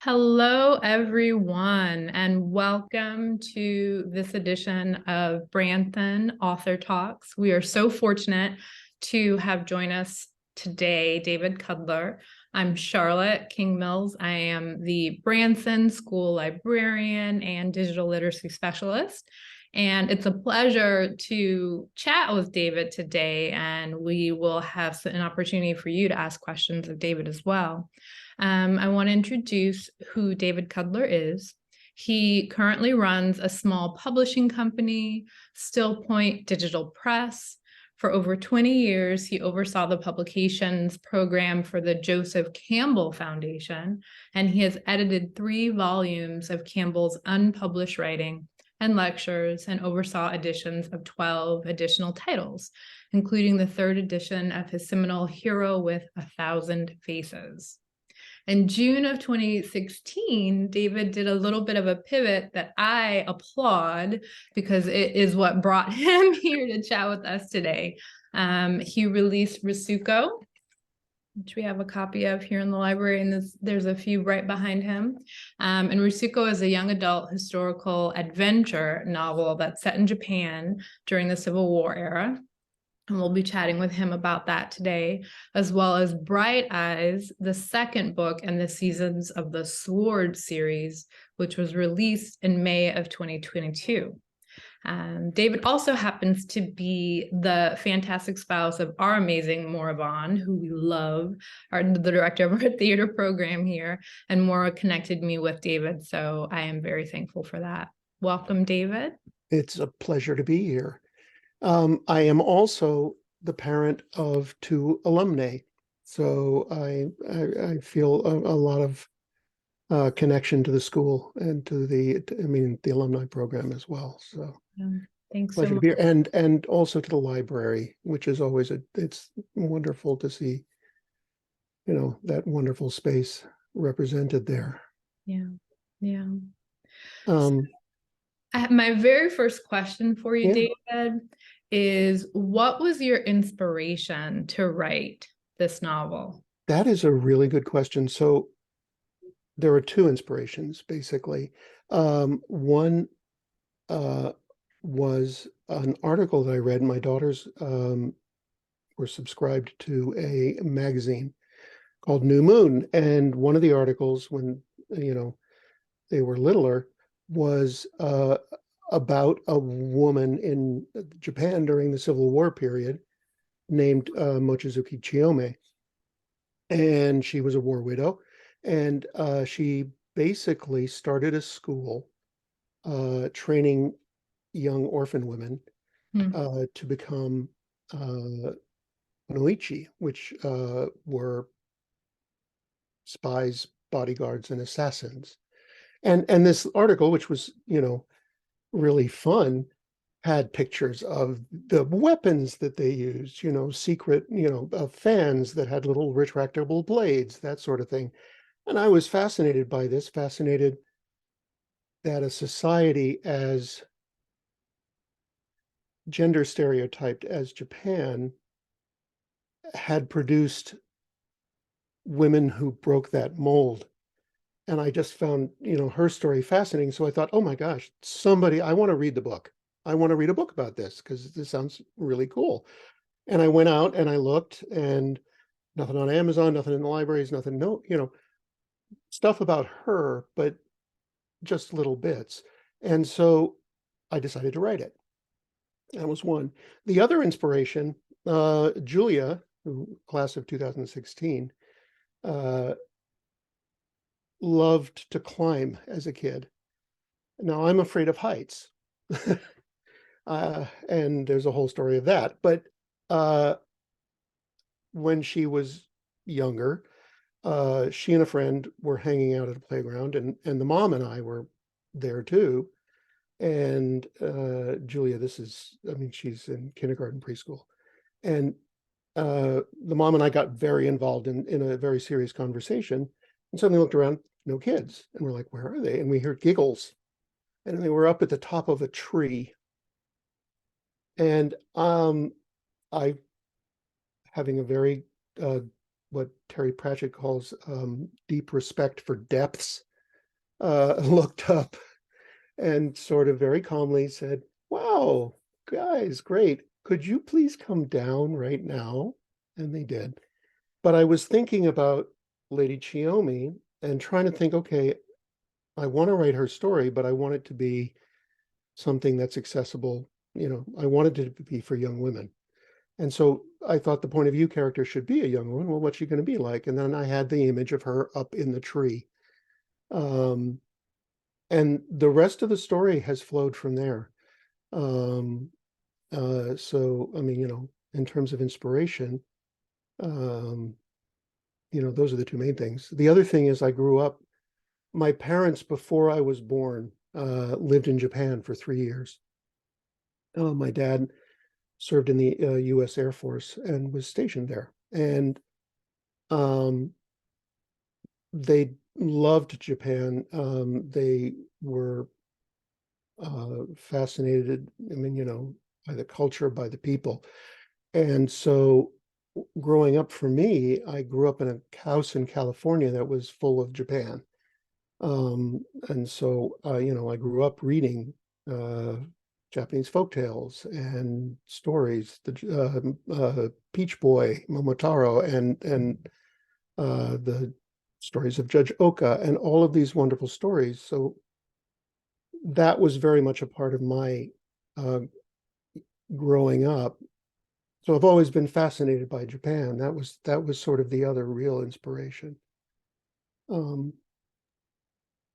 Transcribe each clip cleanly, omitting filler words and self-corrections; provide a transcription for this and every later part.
Hello, everyone, and welcome to this edition of Branson Author Talks. We are so fortunate to have join us today, David Kudler. I'm Charlotte King Mills. I am the Branson School Librarian and Digital Literacy Specialist. And it's a pleasure to chat with David today, and we will have an opportunity for you to ask questions of David as well. I want to introduce who David Kudler is. He currently runs a small publishing company, Still Point Digital Press. For over 20 years, he oversaw the publications program for the Joseph Campbell Foundation, and he has edited 3 volumes of Campbell's unpublished writing and lectures and oversaw editions of 12 additional titles, including the 3rd edition of his seminal Hero with 1,000 Faces. In June of 2016, David did a little bit of a pivot that I applaud because it is what brought him here to chat with us today. He released Risuko, which we have a copy of here in the library, and there's a few right behind him. And Risuko is a young adult historical adventure novel that's set in Japan during the Civil War era. And we'll be chatting with him about that today, as well as Bright Eyes, the 2nd book in the Seasons of the Sword series, which was released in May of 2022. David also happens to be the fantastic spouse of our amazing Maura Vaughn, who we love, the director of our theater program here, and Maura connected me with David, so I am very thankful for that. Welcome, David. It's a pleasure to be here. I am also the parent of 2 alumnae, so I feel a lot of connection to the school and to the alumni program as well. So thanks pleasure so to be here, and also to the library, which is always it's wonderful to see, that wonderful space represented there. Yeah. My very first question for you, David, is what was your inspiration to write this novel? That is a really good question. So there are 2 inspirations, basically. One was an article that I read. My daughters were subscribed to a magazine called New Moon, and one of the articles, when they were littler, was about a woman in Japan during the Civil War period named Mochizuki Chiyome. And she was a war widow, and she basically started a school training young orphan women to become noichi, which were spies, bodyguards, and assassins. And this article, which was, really fun, had pictures of the weapons that they used, secret, fans that had little retractable blades, that sort of thing. And I was fascinated by this, fascinated that a society as gender stereotyped as Japan had produced women who broke that mold. And I just found, her story fascinating. So I thought, oh my gosh, I want to read the book. I want to read a book about this because this sounds really cool. And I went out and I looked, and nothing on Amazon, nothing in the libraries, nothing, stuff about her, but just little bits. And so I decided to write it. That was one. The other inspiration, Julia, class of 2016, loved to climb as a kid. Now I'm afraid of heights. And there's a whole story of that. But when she was younger, she and a friend were hanging out at a playground, and the mom and I were there too. And Julia, she's in kindergarten, preschool. And the mom and I got very involved in a very serious conversation, and suddenly looked around, no kids. And we're like, where are they? And we heard giggles. And they were up at the top of a tree. And I, having a very, what Terry Pratchett calls deep respect for depths, looked up and sort of very calmly said, "Wow, guys, great. Could you please come down right now?" And they did. But I was thinking about Lady Chiyomi and trying to think, okay, I want to write her story, but I want it to be something that's accessible. I wanted it to be for young women. And so I thought the point of view character should be a young woman. Well, what's she going to be like? And then I had the image of her up in the tree. Um, and the rest of the story has flowed from there. Um, so, I mean, in terms of inspiration, um, those are the two main things. The other thing is my parents, before I was born, lived in Japan for 3 years. My dad served in the U.S. Air Force and was stationed there. And um, they loved Japan. They were fascinated, I mean, by the culture, by the people. And so growing up for me, I grew up in a house in California that was full of Japan. And so, I grew up reading Japanese folktales and stories, the Peach Boy, Momotaro, and the stories of Judge Oka, and all of these wonderful stories. So that was very much a part of my uh, growing up. So I've always been fascinated by Japan. That was sort of the other real inspiration. Um,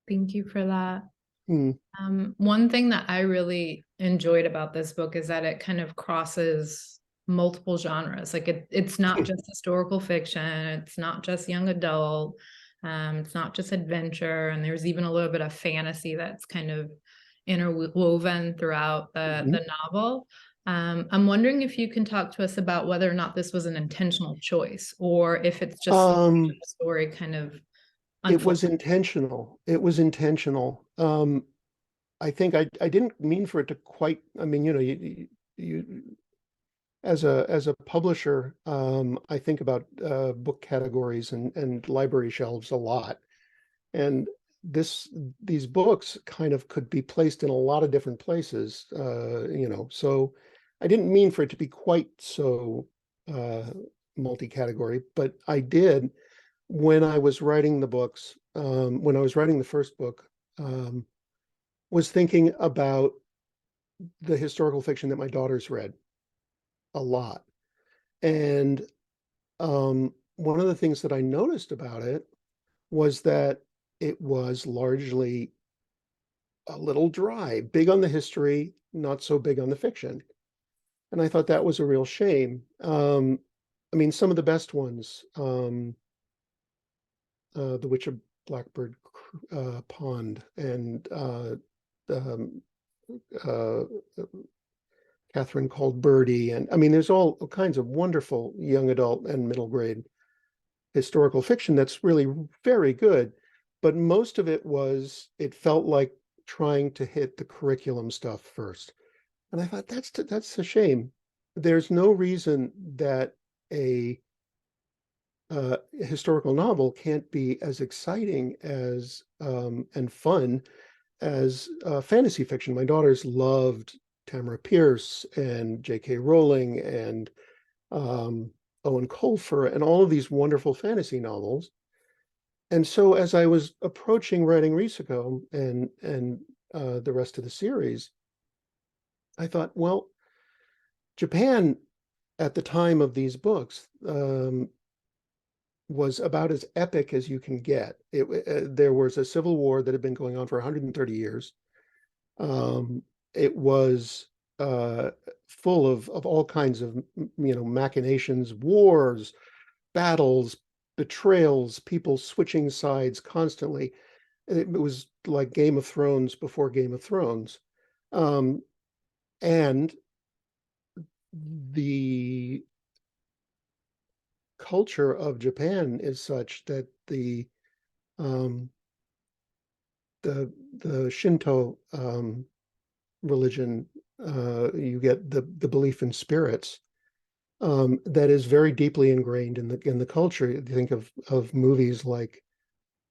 Thank you for that. hmm, One thing that I really enjoyed about this book is that it kind of crosses multiple genres. Like it's not just historical fiction, it's not just young adult, it's not just adventure, and there's even a little bit of fantasy that's kind of interwoven throughout the mhm. novel. I'm wondering if you can talk to us about whether or not this was an intentional choice, or if it's just Um, the story kind of it unfolding. was intentional. It was intentional. I think I didn't mean for it to quite, I mean, you as a publisher, I think about book categories and library shelves a lot. And these books kind of could be placed in a lot of different places, so I didn't mean for it to be quite so uh, multi-category, but I did when I was writing the books, when I was writing the first book, was thinking about the historical fiction that my daughters read a lot. And one of the things that I noticed about it was that it was largely a little dry, big on the history, not so big on the fiction. And I thought that was a real shame. I mean, some of the best ones, The Witch of Blackbird Pond and um, uh, Catherine Called Birdie. And I mean, there's all kinds of wonderful young adult and middle grade historical fiction that's really very good. But most of it felt like trying to hit the curriculum stuff first. And I thought that's a shame. There's no reason that a historical novel can't be as exciting as and fun as fantasy fiction. My daughters loved Tamara Pierce and J.K. Rowling and um, Owen Colfer and all of these wonderful fantasy novels. And so as I was approaching writing Risuko and the rest of the series, I thought, well, Japan at the time of these books was about as epic as you can get. There was a civil war that had been going on for 130 years. It was full of all kinds of machinations, wars, battles, betrayals, people switching sides constantly. It was like Game of Thrones before Game of Thrones. Um, and the culture of Japan is such that um, the Shinto religion, you get the belief in spirits that is very deeply ingrained in the culture. You think of movies like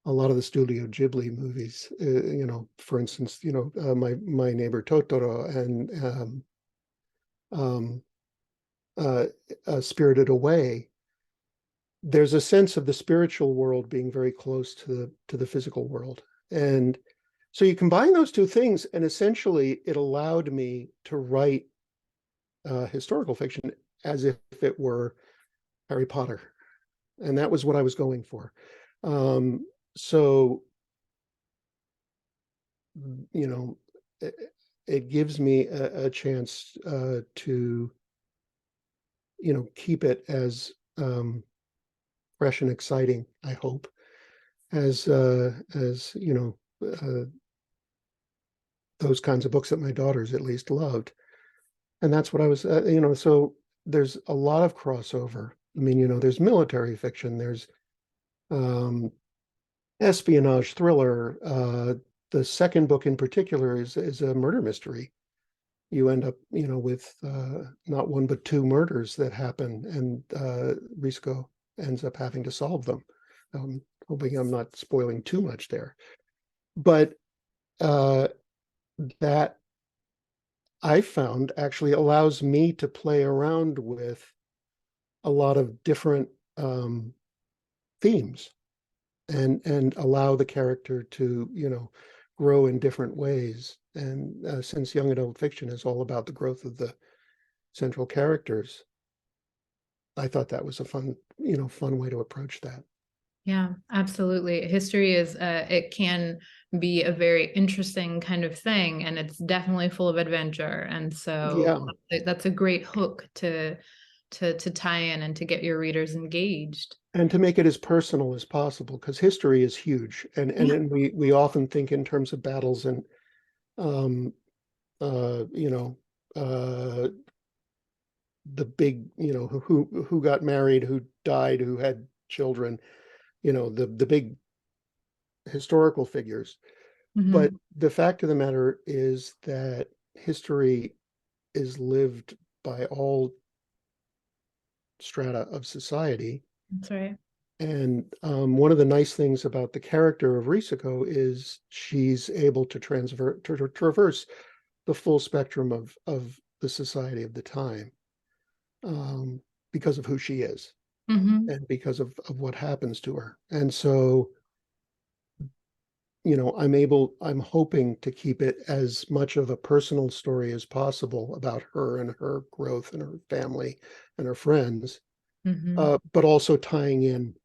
a lot of the Studio Ghibli movies, for instance, my neighbor Totoro and um, uh, Spirited Away. There's a sense of the spiritual world being very close to the physical world. And so you combine those two things, and essentially it allowed me to write historical fiction as if it were Harry Potter. And that was what I was going for. So, it, it gives me a chance to, keep it as fresh and exciting, I hope, as those kinds of books that my daughters at least loved. And that's what I was, so there's a lot of crossover. I mean, there's military fiction, there's um, espionage thriller. The second book in particular is a murder mystery. You end up, with not one but two murders that happen, and Risuko ends up having to solve them. Hoping I'm not spoiling too much there, but that I found actually allows me to play around with a lot of different themes and allow the character to, grow in different ways. And since young adult fiction is all about the growth of the central characters, I thought that was a fun way to approach that. Yeah, absolutely. History is it can be a very interesting kind of thing, and it's definitely full of adventure. And so Yeah. that's a great hook to tie in and to get your readers engaged. And to make it as personal as possible, because history is huge. Yeah. And we often think in terms of battles and um uh you know uh the big, who got married, who died, who had children, the big historical figures. But Mhm. the fact of the matter is that history is lived by all strata of society. That's right. And one of the nice things about the character of Risuko is she's able to traverse the full spectrum of the society of the time, um, because of who she is Hmm. and because of what happens to her. And so, I'm hoping to keep it as much of a personal story as possible about her and her growth and her family and her friends, Hmm. but also tying in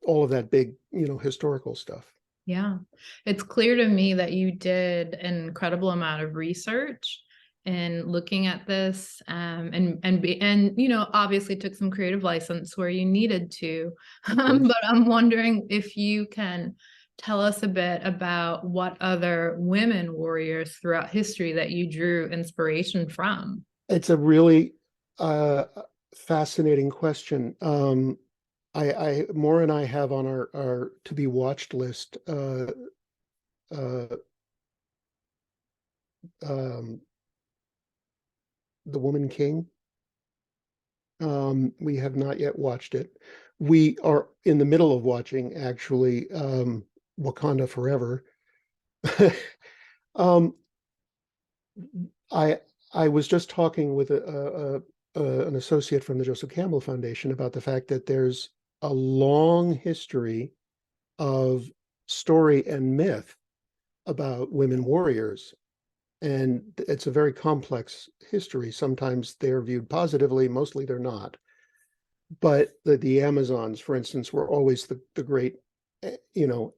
all of that big, historical stuff. Yeah, it's clear to me that you did an incredible amount of research in looking at this, and obviously took some creative license where you needed to. Of course. But I'm wondering if you can tell us a bit about what other women warriors throughout history that you drew inspiration from. It's a really uh, fascinating question. Maura and I have on our to be watched list uh, um, The Woman King. We have not yet watched it. We are in the middle of watching, actually, Wakanda Forever. um, I I was just talking with an associate from the Joseph Campbell Foundation about the fact that there's a long history of story and myth about women warriors. And it's a very complex history. Sometimes they're viewed positively, mostly they're not. But the Amazons, for instance, were always the great,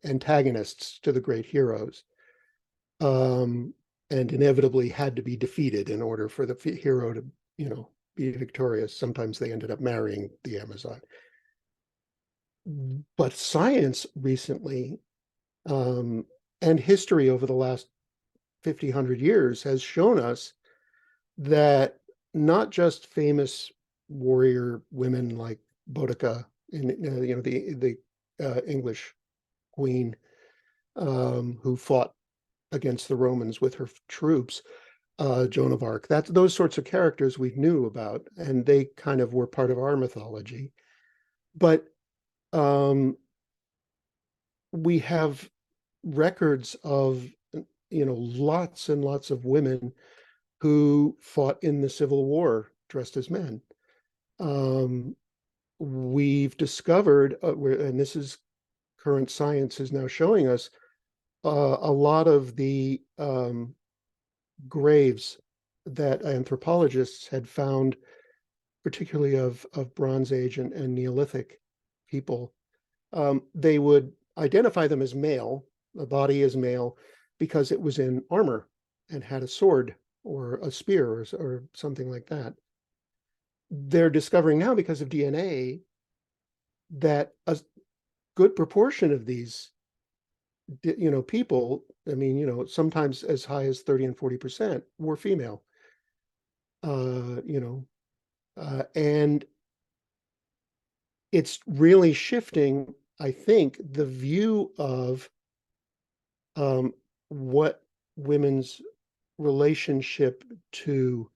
antagonists to the great heroes, um, and inevitably had to be defeated in order for the hero to, be victorious. Sometimes they ended up marrying the Amazon. But science recently, um, and history over the last 50, 100 years has shown us that not just famous warrior women like Boudica in the English queen, who fought against the Romans with her troops, Joan of Arc. That's those sorts of characters we knew about, and they kind of were part of our mythology. But um, we have records of, lots and lots of women who fought in the Civil War dressed as men. We've discovered, and this is current science is now showing us, a lot of the graves that anthropologists had found, particularly of Bronze Age and Neolithic people, they would identify them as male, the body as male, because it was in armor and had a sword or a spear or something like that. They're discovering now, because of DNA, that a good proportion of these, people, I mean, sometimes as high as 30 and 40% were female. And it's really shifting, I think, the view of what women's relationship to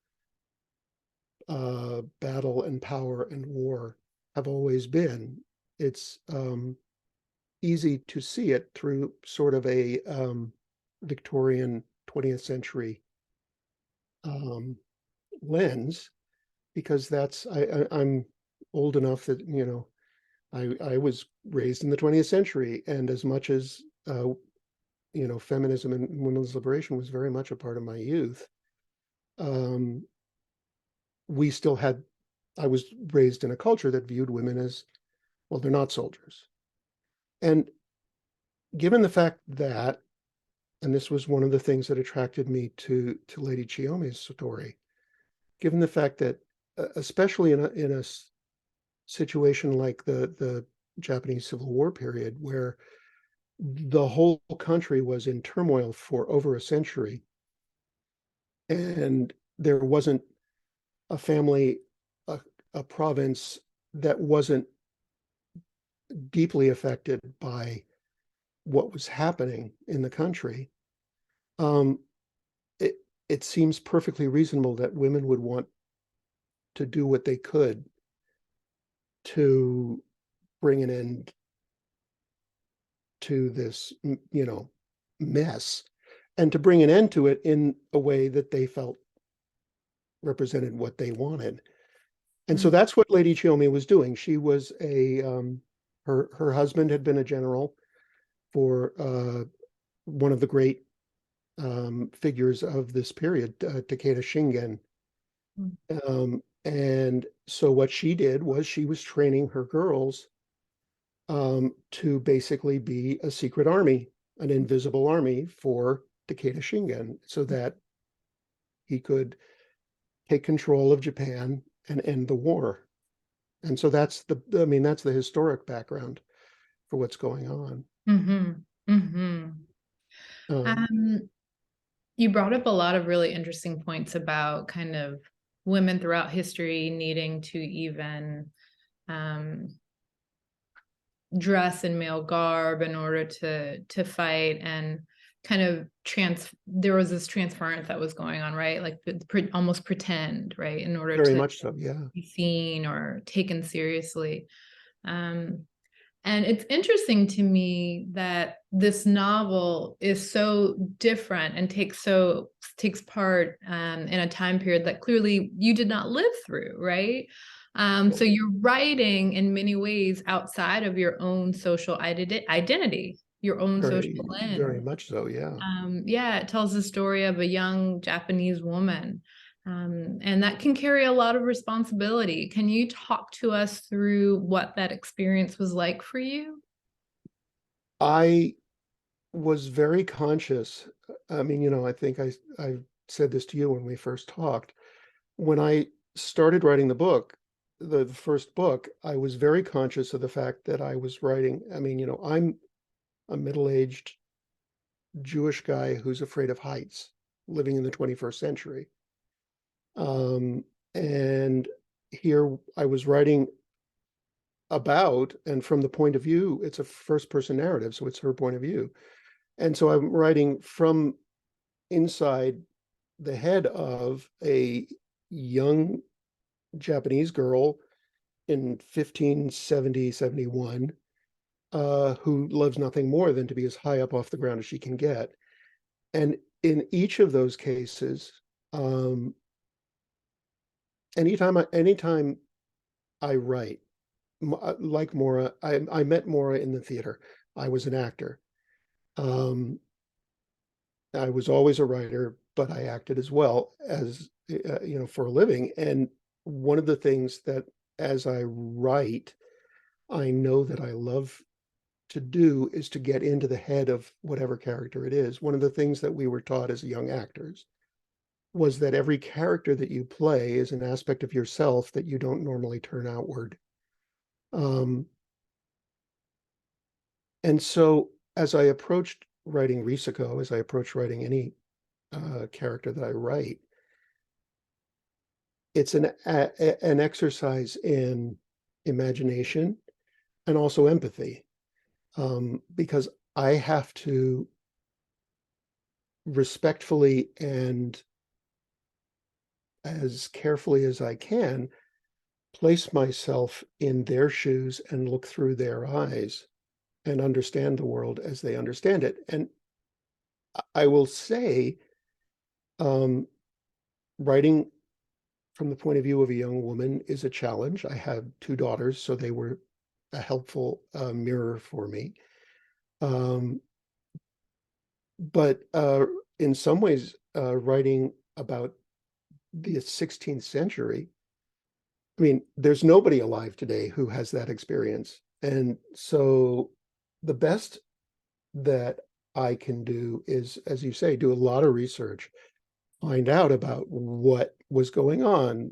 battle and power and war have always been. It's easy to see it through sort of a Victorian 20th century lens, because I'm old enough that, I was raised in the 20th century, and as much as feminism and women's liberation was very much a part of my youth, we still had, I was raised in a culture that viewed women as, well, they're not soldiers. And given the fact that, and this was one of the things that attracted me to Lady Chiyomi's story, given the fact that, especially in a situation like the Japanese Civil War period, where the whole country was in turmoil for over a century, and there wasn't a family, a province that wasn't deeply affected by what was happening in the country. It seems perfectly reasonable that women would want to do what they could to bring an end to this, mess, and to bring an end to it in a way that they felt represented what they wanted. And so that's what Lady Chiyomi was doing. She was her husband had been a general for one of the great figures of this period, Takeda Shingen. And so what she did was she was training her girls to basically be a secret army, an invisible army for Takeda Shingen, so that he could take control of Japan and end the war. And so that's that's the historic background for what's going on. You brought up a lot of really interesting points about kind of women throughout history needing to even dress in male garb in order to fight, and kind of there was this transference that was going on, right? Like almost pretend, right? In order Very to much so, yeah. be seen or taken seriously. And it's interesting to me that this novel is so different and takes part in a time period that clearly you did not live through, right? So you're writing in many ways outside of your own social identity, your own social lens. Very much so, yeah. Yeah, it tells the story of a young Japanese woman. And that can carry a lot of responsibility. Can you talk to us through what that experience was like for you? I was very conscious. I mean, I think I said this to you when we first talked. When I started writing the first book, I was very conscious of the fact that I was writing. I mean, I'm a middle-aged Jewish guy who's afraid of heights, living in the 21st century. And here I was writing about, and from the point of view, it's a first-person narrative, so it's her point of view. And so I'm writing from inside the head of a young Japanese girl in 1570, 71, who loves nothing more than to be as high up off the ground as she can get. And in each of those cases, anytime I write, like Maura, I met Maura in the theater. I was an actor. I was always a writer, but I acted as well as, for a living. And one of the things that as I write, I know that I love to do is to get into the head of whatever character it is. One of the things that we were taught as young actors was that every character that you play is an aspect of yourself that you don't normally turn outward. And so as I approached writing Risuko, as I approach writing any character that I write, it's an exercise in imagination and also empathy, because I have to respectfully and as carefully as I can place myself in their shoes and look through their eyes and understand the world as they understand it. And I will say, writing from the point of view of a young woman is a challenge. I have two daughters, so they were a helpful mirror for me. But in some ways, writing about the 16th century, I mean, there's nobody alive today who has that experience. And so the best that I can do is, as you say, do a lot of research, find out about what was going on,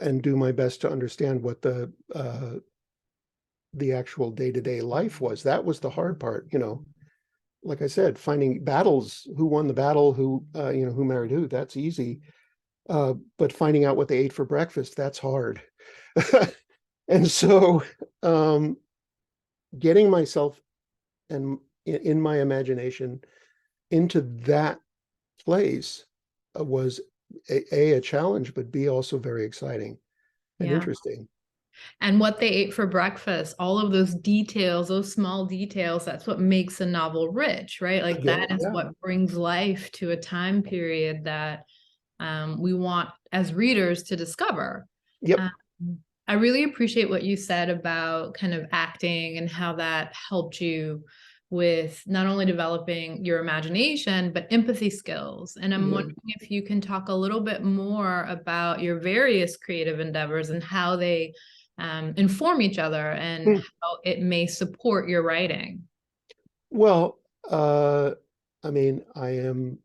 and do my best to understand what the actual day-to-day life was. That was the hard part, like I said, finding battles, who won the battle, who married who, that's easy. But finding out what they ate for breakfast, that's hard. And so getting myself and in my imagination into that place was a challenge, but B, also very exciting and Yeah. interesting. And what they ate for breakfast, all of those details, those small details, that's what makes a novel rich, right? Like that is Yeah. what brings life to a time period that we want as readers to discover. Yep. Um, I really appreciate what you said about kind of acting and how that helped you with not only developing your imagination, but empathy skills. And I'm Yeah. wondering if you can talk a little bit more about your various creative endeavors and how they inform each other and how it may support your writing. Well, I mean, I am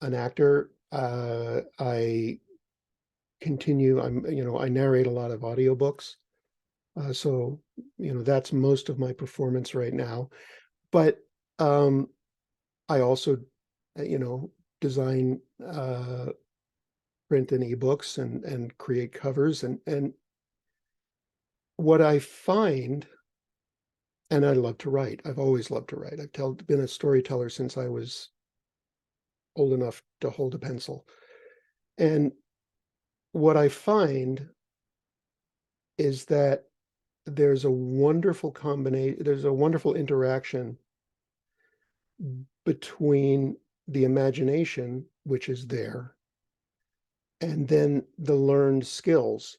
an actor. I I narrate a lot of audiobooks. So, that's most of my performance right now. But I also, design print and ebooks and create covers. And what I find, and I love to write. I've always loved to write. Been a storyteller since I was old enough to hold a pencil. And what I find is that there's a wonderful interaction between the imagination, which is there, and then the learned skills,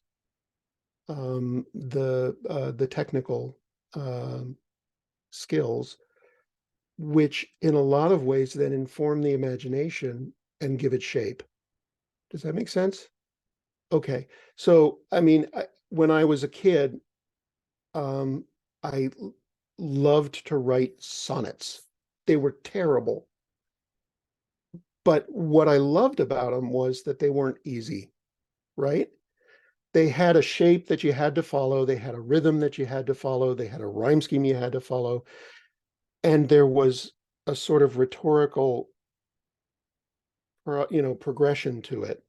the technical skills, which in a lot of ways then inform the imagination and give it shape. Does that make sense? Okay. So, I mean, when I was a kid, I loved to write sonnets. They were terrible. But what I loved about them was that they weren't easy, right? They had a shape that you had to follow. They had a rhythm that you had to follow. They had a rhyme scheme you had to follow. And there was a sort of rhetorical, progression to it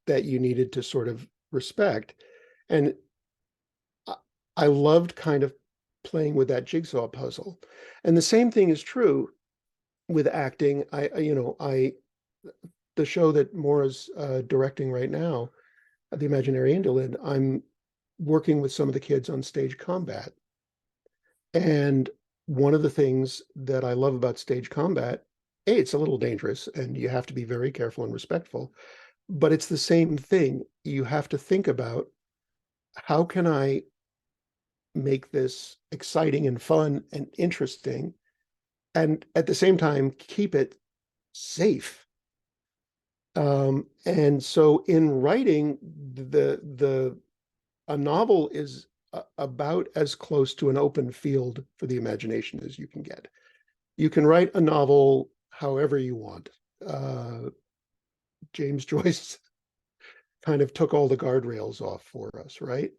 that you needed to sort of respect. And I loved kind of playing with that jigsaw puzzle. And the same thing is true with acting. The show that Maura's directing right now, The Imaginary Indolent, I'm working with some of the kids on stage combat. And one of the things that I love about stage combat, it's a little dangerous and you have to be very careful and respectful, but it's the same thing. You have to think about, how can I make this exciting and fun and interesting, and at the same time keep it safe. And so in writing, a novel is about as close to an open field for the imagination as you can get. You can write a novel however you want. James Joyce kind of took all the guardrails off for us, right?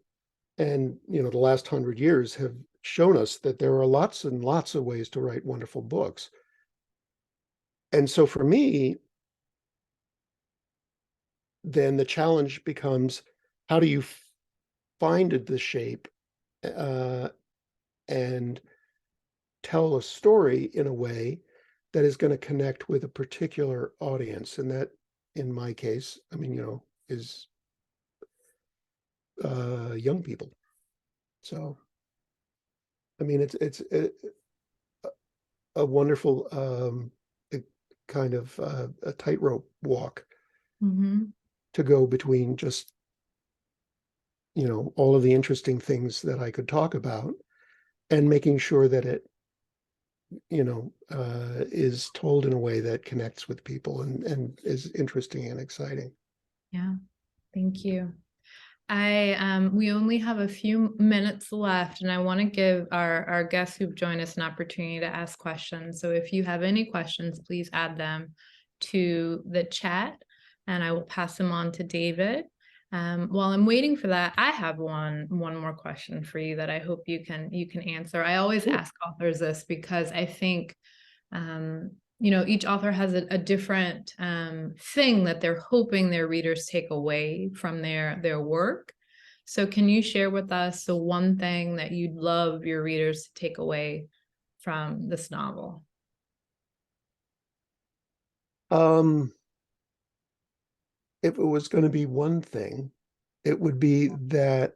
And, the last 100 years have shown us that there are lots and lots of ways to write wonderful books. And so for me, then the challenge becomes, how do you find the shape and tell a story in a way that is going to connect with a particular audience? And that, in my case, is young people. So, it's a wonderful kind of a tightrope walk to go between just, all of the interesting things that I could talk about, and making sure that it, is told in a way that connects with people and is interesting and exciting. Yeah, thank you. We only have a few minutes left, and I want to give our guests who've joined us an opportunity to ask questions. So if you have any questions, please add them to the chat, and I will pass them on to David. While I'm waiting for that, I have one more question for you that I hope you can answer. I always ask authors this because I think each author has a different thing that they're hoping their readers take away from their work. So can you share with us the one thing that you'd love your readers to take away from this novel? If it was going to be one thing, it would be that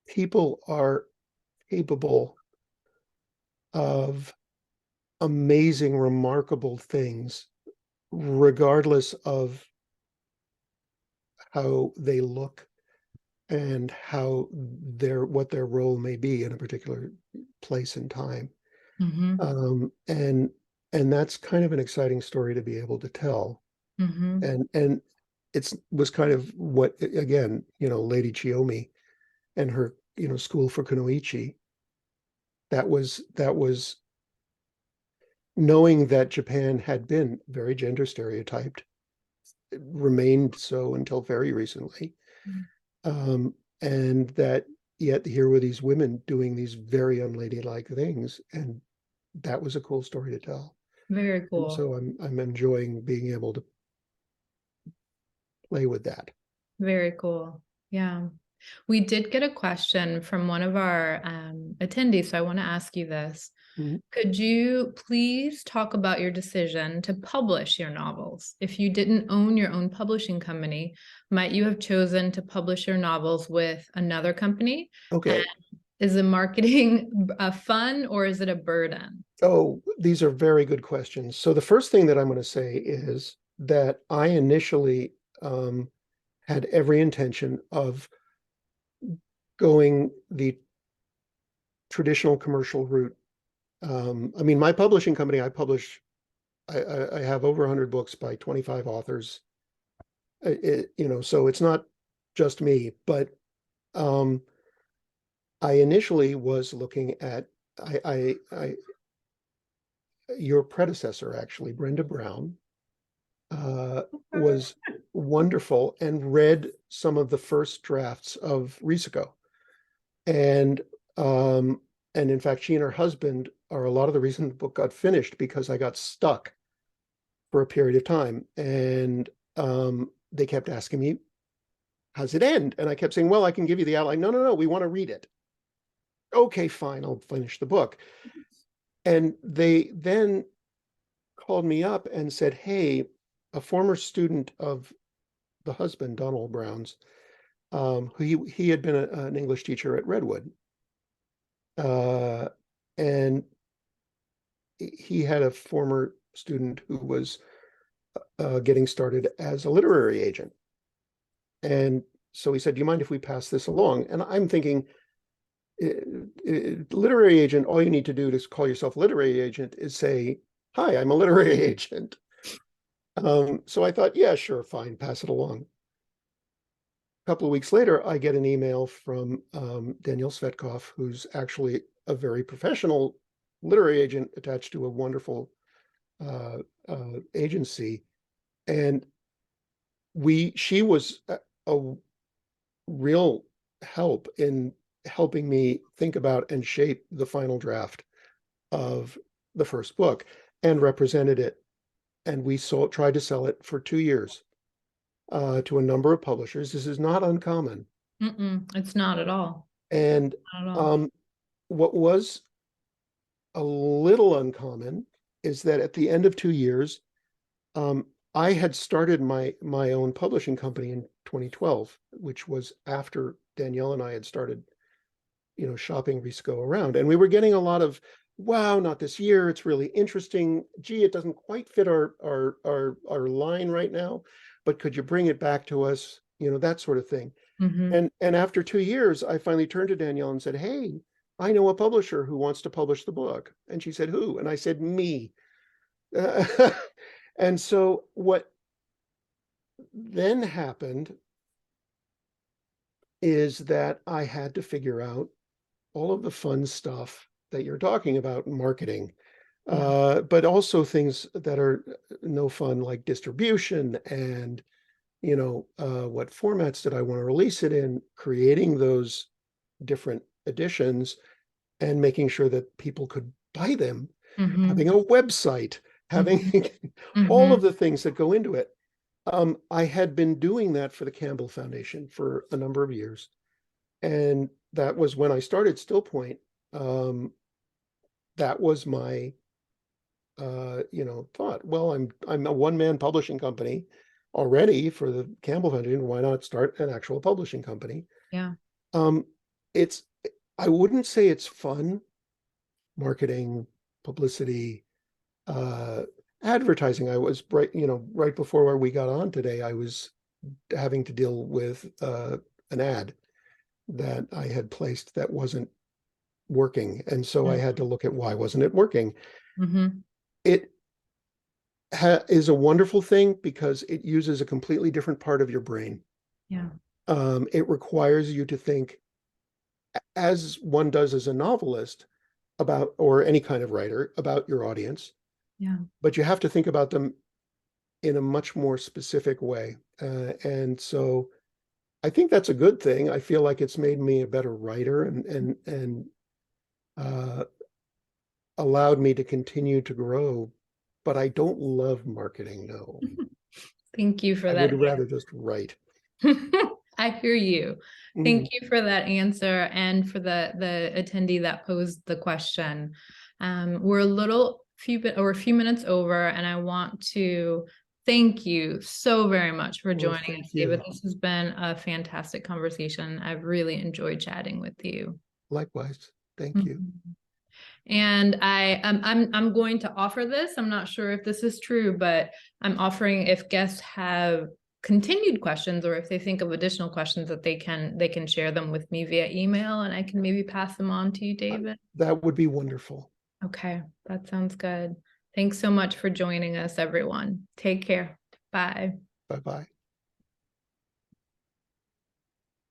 people are capable of amazing, remarkable things, regardless of how they look and what their role may be in a particular place and time. And that's kind of an exciting story to be able to tell. And it was kind of what, again, Lady Chiyomi and her, school for kunoichi, that was knowing that Japan had been very gender stereotyped, remained so until very recently. And that yet here were these women doing these very unladylike things, and that was a cool story to tell. Very cool. And so I'm enjoying being able to play with that. Very cool. Yeah. We did get a question from one of our attendees, so I want to ask you this. Could you please talk about your decision to publish your novels? If you didn't own your own publishing company, might you have chosen to publish your novels with another company? Okay. And is the marketing fun or is it a burden? Oh, these are very good questions. So the first thing that I'm going to say is that I initially had every intention of going the traditional commercial route. My publishing company, I have over 100 books by 25 authors. So it's not just me, but I initially was looking at your predecessor, actually, Brenda Brown, was wonderful, and read some of the first drafts of Risuko. And in fact, she and her husband are a lot of the reason the book got finished, because I got stuck for a period of time. And they kept asking me, how's it end? And I kept saying, well, I can give you the outline. No, we want to read it. Okay, fine, I'll finish the book. And they then called me up and said, hey, a former student of the husband, Donald Brown's, who he had been an English teacher at Redwood. And he had a former student who was getting started as a literary agent. And so he said, do you mind if we pass this along? And I'm thinking, literary agent, all you need to do to call yourself literary agent is say, hi, I'm a literary agent. So I thought, yeah, sure, fine, pass it along. A couple of weeks later, I get an email from Danielle Svetkov, who's actually a very professional literary agent attached to a wonderful agency. And she was a real help in helping me think about and shape the final draft of the first book, and represented it. And we tried to sell it for 2 years to a number of publishers. This is not uncommon. It's not at all. And Not at all. what was a little uncommon is that at the end of 2 years, I had started my own publishing company in 2012, which was after Danielle and I had started, shopping Risuko around. And we were getting a lot of, wow, not this year. It's really interesting. Gee, it doesn't quite fit our line right now, but could you bring it back to us? That sort of thing. And after 2 years, I finally turned to Danielle and said, hey, I know a publisher who wants to publish the book. And she said, who? And I said, me. And so what then happened is that I had to figure out all of the fun stuff that you're talking about, marketing, but also things that are no fun, like distribution and, what formats did I want to release it in, creating those different editions and making sure that people could buy them, having a website, having all of the things that go into it. I had been doing that for the Campbell Foundation for a number of years. And that was when I started Still Point. That was my, thought. Well, I'm a one-man publishing company already for the Campbell Foundation. Why not start an actual publishing company? Yeah. I wouldn't say it's fun, marketing, publicity, advertising. I was right before we got on today, I was having to deal with an ad that I had placed that wasn't working. And so I had to look at why wasn't it working. It is a wonderful thing because it uses a completely different part of your brain. Yeah. It requires you to think, as one does as a novelist, about, or any kind of writer, about your audience. Yeah. But you have to think about them in a much more specific way. And so I think that's a good thing. I feel like it's made me a better writer and allowed me to continue to grow. But I don't love marketing, no. Thank you for I that. would rather just write. I hear you. Thank you for that answer, and for the attendee that posed the question. We're a few minutes over, and I want to thank you so very much for joining us, David. This has been a fantastic conversation. I've really enjoyed chatting with you. Likewise. Thank you. And I'm going to offer this. I'm not sure if this is true, but I'm offering, if guests have continued questions, or if they think of additional questions, that they can share them with me via email, and I can maybe pass them on to you, David. That would be wonderful. Okay, that sounds good. Thanks so much for joining us, everyone. Take care. Bye. Bye-bye.